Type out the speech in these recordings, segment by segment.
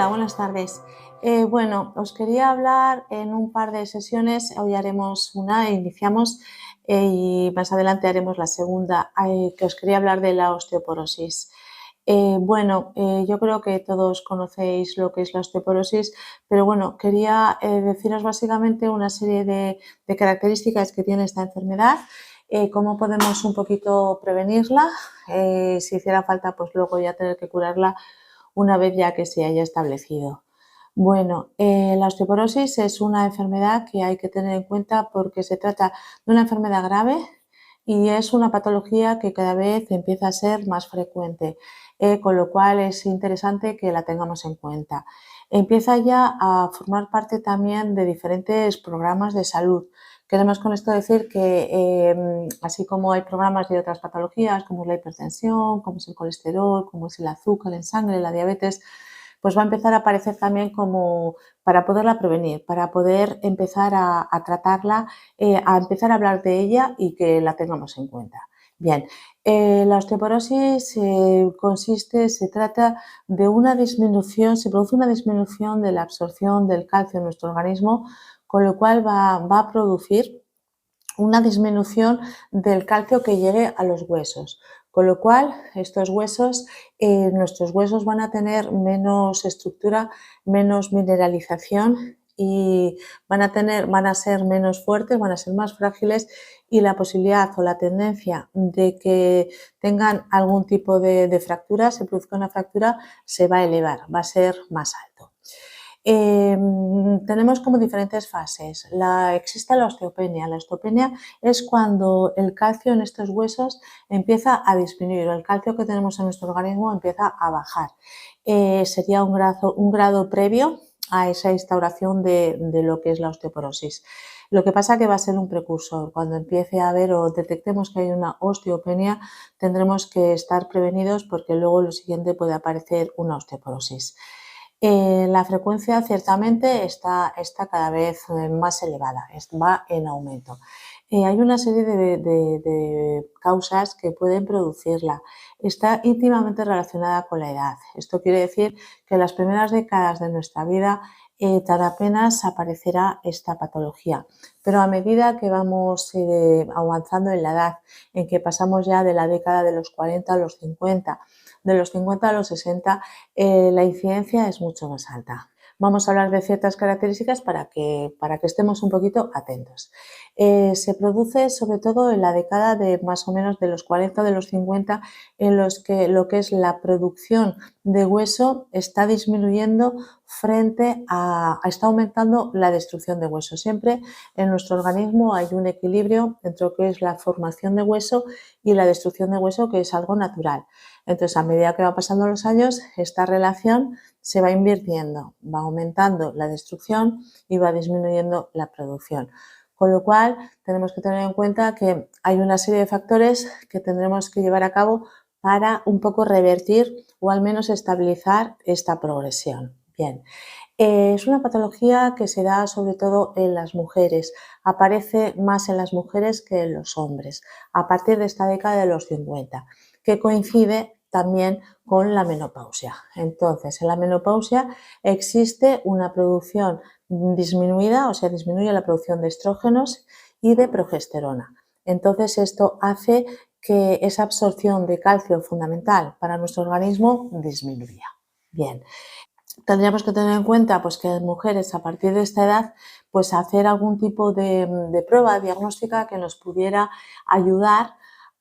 Hola, buenas tardes. Bueno, os quería hablar en un par de sesiones. Hoy haremos una, iniciamos y más adelante haremos la segunda, que os quería hablar de la osteoporosis. Yo creo que todos conocéis lo que es la osteoporosis, pero bueno, quería deciros básicamente una serie de características que tiene esta enfermedad, cómo podemos un poquito prevenirla, si hiciera falta, pues luego ya tener que curarla una vez ya que se haya establecido. Bueno, la osteoporosis es una enfermedad que hay que tener en cuenta porque se trata de una enfermedad grave y es una patología que cada vez empieza a ser más frecuente, con lo cual es interesante que la tengamos en cuenta. Empieza ya a formar parte también de diferentes programas de salud. Queremos con esto decir que así como hay programas de otras patologías como es la hipertensión, como es el colesterol, como es el azúcar en sangre, la diabetes, pues va a empezar a aparecer también como para poderla prevenir, para poder empezar a tratarla, a empezar a hablar de ella y que la tengamos en cuenta. Bien, la osteoporosis se trata de una disminución, se produce una disminución de la absorción del calcio en nuestro organismo, con lo cual va a producir una disminución del calcio que llegue a los huesos, con lo cual nuestros huesos van a tener menos estructura, menos mineralización y van a ser menos fuertes, van a ser más frágiles y la posibilidad o la tendencia de que tengan algún tipo de fractura, se produzca una fractura, se va a elevar, va a ser más alto. Tenemos como diferentes fases. Existe la osteopenia. La osteopenia es cuando el calcio en estos huesos empieza a disminuir, el calcio que tenemos en nuestro organismo empieza a bajar. Sería un grado previo a esa instauración de lo que es la osteoporosis. Lo que pasa que va a ser un precursor. Cuando empiece a haber o detectemos que hay una osteopenia, tendremos que estar prevenidos porque luego lo siguiente puede aparecer una osteoporosis. La frecuencia ciertamente está cada vez más elevada, va en aumento. Hay una serie de causas que pueden producirla. Está íntimamente relacionada con la edad. Esto quiere decir que en las primeras décadas de nuestra vida tan apenas aparecerá esta patología. Pero a medida que vamos avanzando en la edad, en que pasamos ya de la década de los 40 a los 50, de los 50 a los 60, la incidencia es mucho más alta. Vamos a hablar de ciertas características para que estemos un poquito atentos. Se produce sobre todo en la década de más o menos de los 40 o de los 50, en los que lo que es la producción de hueso está disminuyendo está aumentando la destrucción de hueso. Siempre en nuestro organismo hay un equilibrio entre lo que es la formación de hueso y la destrucción de hueso, que es algo natural. Entonces, a medida que va pasando los años, esta relación se va invirtiendo, va aumentando la destrucción y va disminuyendo la producción. Con lo cual, tenemos que tener en cuenta que hay una serie de factores que tendremos que llevar a cabo para un poco revertir o al menos estabilizar esta progresión. Bien, es una patología que se da sobre todo en las mujeres, aparece más en las mujeres que en los hombres, a partir de esta década de los 50, que coincide también con la menopausia. Entonces, en la menopausia existe una producción disminuida, o sea, disminuye la producción de estrógenos y de progesterona. Entonces, esto hace que esa absorción de calcio fundamental para nuestro organismo disminuya. Bien, tendríamos que tener en cuenta pues, que las mujeres a partir de esta edad pues, hacer algún tipo de prueba diagnóstica que nos pudiera ayudar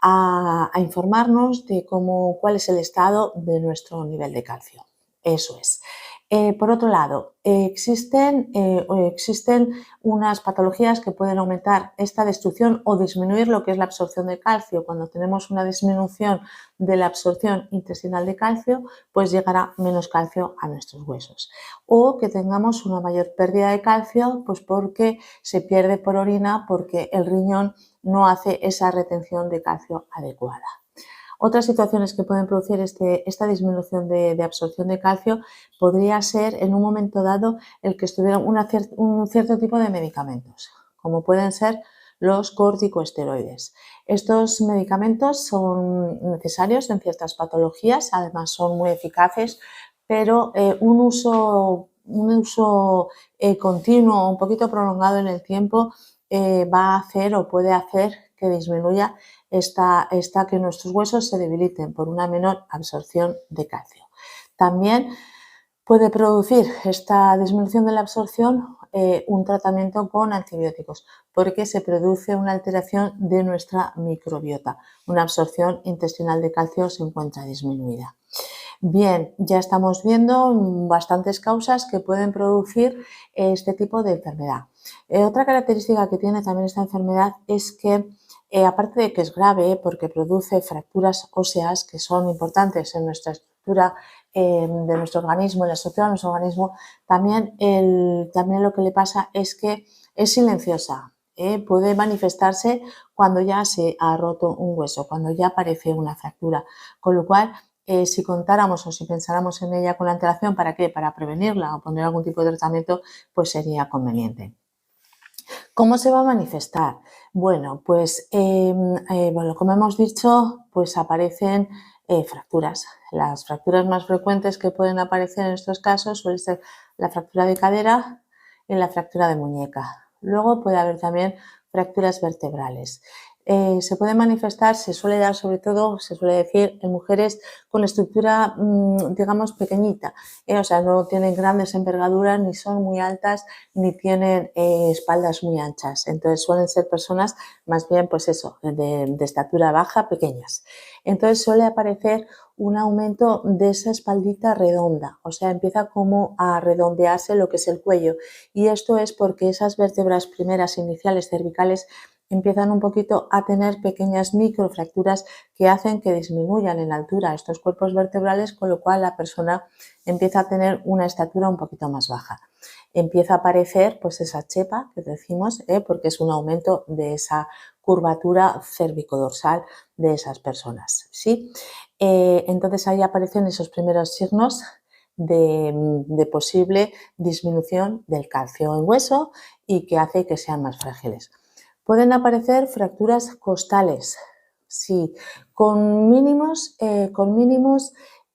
a informarnos de cuál es el estado de nuestro nivel de calcio. Eso es. Por otro lado, existen unas patologías que pueden aumentar esta destrucción o disminuir lo que es la absorción de calcio. Cuando tenemos una disminución de la absorción intestinal de calcio, pues llegará menos calcio a nuestros huesos. O que tengamos una mayor pérdida de calcio, pues porque se pierde por orina, porque el riñón no hace esa retención de calcio adecuada. Otras situaciones que pueden producir esta disminución de absorción de calcio podría ser en un momento dado el que estuvieran un cierto tipo de medicamentos, como pueden ser los corticosteroides. Estos medicamentos son necesarios en ciertas patologías, además son muy eficaces pero un uso continuo, un poquito prolongado en el tiempo, va a hacer o puede hacer que disminuya que nuestros huesos se debiliten por una menor absorción de calcio. También puede producir esta disminución de la absorción un tratamiento con antibióticos, porque se produce una alteración de nuestra microbiota. Una absorción intestinal de calcio se encuentra disminuida. Bien, ya estamos viendo bastantes causas que pueden producir este tipo de enfermedad. Otra característica que tiene también esta enfermedad es que, aparte de que es grave porque produce fracturas óseas que son importantes en nuestra estructura de nuestro organismo, en la estructura de nuestro organismo, también lo que le pasa es que es silenciosa. Puede manifestarse cuando ya se ha roto un hueso, cuando ya aparece una fractura, con lo cual si contáramos o si pensáramos en ella con antelación, ¿para qué? Para prevenirla o poner algún tipo de tratamiento, pues sería conveniente. ¿Cómo se va a manifestar? Bueno, pues como hemos dicho, pues aparecen fracturas. Las fracturas más frecuentes que pueden aparecer en estos casos suelen ser la fractura de cadera y la fractura de muñeca. Luego puede haber también fracturas vertebrales. Se puede manifestar, se suele dar sobre todo, se suele decir, en mujeres con estructura, digamos, pequeñita, o sea, no tienen grandes envergaduras, ni son muy altas, ni tienen espaldas muy anchas. Entonces suelen ser personas más bien, pues eso, de estatura baja, pequeñas. Entonces suele aparecer un aumento de esa espaldita redonda, o sea, empieza como a redondearse lo que es el cuello. Y esto es porque esas vértebras primeras iniciales cervicales empiezan un poquito a tener pequeñas microfracturas que hacen que disminuyan en altura estos cuerpos vertebrales, con lo cual la persona empieza a tener una estatura un poquito más baja. Empieza a aparecer pues esa chepa que decimos, porque es un aumento de esa curvatura cervicodorsal de esas personas, ¿sí? Entonces ahí aparecen esos primeros signos de posible disminución del calcio en hueso y que hace que sean más frágiles. Pueden aparecer fracturas costales, sí, con mínimos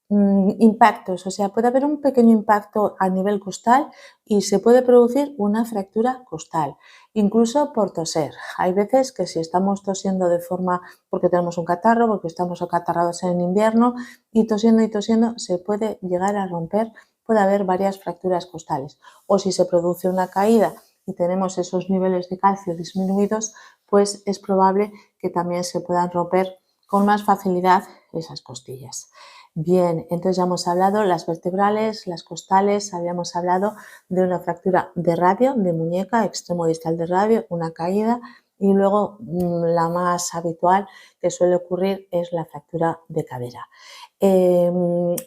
impactos, o sea, puede haber un pequeño impacto a nivel costal y se puede producir una fractura costal, incluso por toser. Hay veces que si estamos tosiendo de forma, porque tenemos un catarro, porque estamos acatarrados en invierno y tosiendo, se puede llegar a romper, puede haber varias fracturas costales. O si se produce una caída y tenemos esos niveles de calcio disminuidos, pues es probable que también se puedan romper con más facilidad esas costillas. Bien, entonces ya hemos hablado las vertebrales, las costales, habíamos hablado de una fractura de radio, de muñeca, extremo distal de radio, una caída y luego la más habitual que suele ocurrir es la fractura de cadera.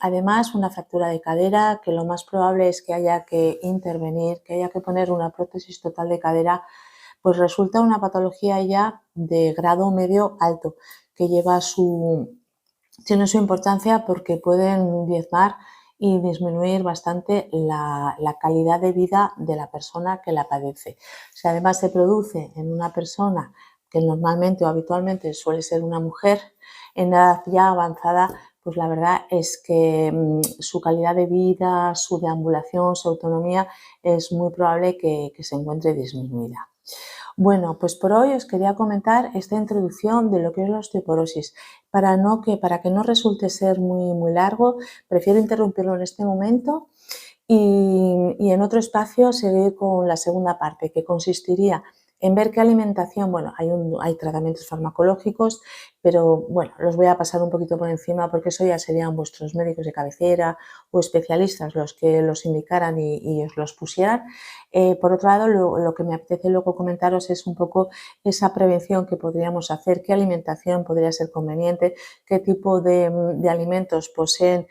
Además, una fractura de cadera que lo más probable es que haya que intervenir, que haya que poner una prótesis total de cadera, pues resulta una patología ya de grado medio alto que tiene su importancia porque pueden diezmar y disminuir bastante la calidad de vida de la persona que la padece. Si además se produce en una persona que normalmente o habitualmente suele ser una mujer en edad ya avanzada, pues la verdad es que su calidad de vida, su deambulación, su autonomía es muy probable que se encuentre disminuida. Bueno, pues por hoy os quería comentar esta introducción de lo que es la osteoporosis. Para que no resulte ser muy largo, prefiero interrumpirlo en este momento y en otro espacio seguir con la segunda parte, que consistiría en ver qué alimentación, bueno, hay tratamientos farmacológicos, pero bueno, los voy a pasar un poquito por encima porque eso ya serían vuestros médicos de cabecera o especialistas los que los indicaran y os los pusieran. Por otro lado, lo que me apetece luego comentaros es un poco esa prevención que podríamos hacer, qué alimentación podría ser conveniente, qué tipo de alimentos poseen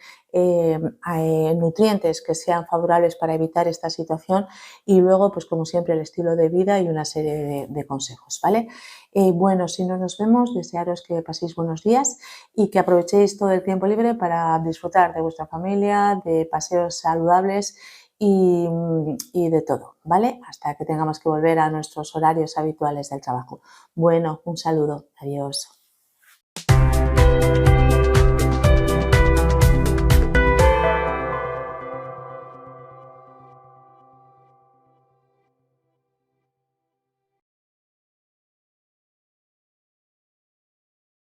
nutrientes que sean favorables para evitar esta situación y luego, pues como siempre, el estilo de vida y una serie de consejos, ¿vale? Bueno, si no nos vemos, desearos que paséis buenos días y que aprovechéis todo el tiempo libre para disfrutar de vuestra familia, de paseos saludables y de todo, ¿vale? Hasta que tengamos que volver a nuestros horarios habituales del trabajo. Bueno, un saludo, adiós.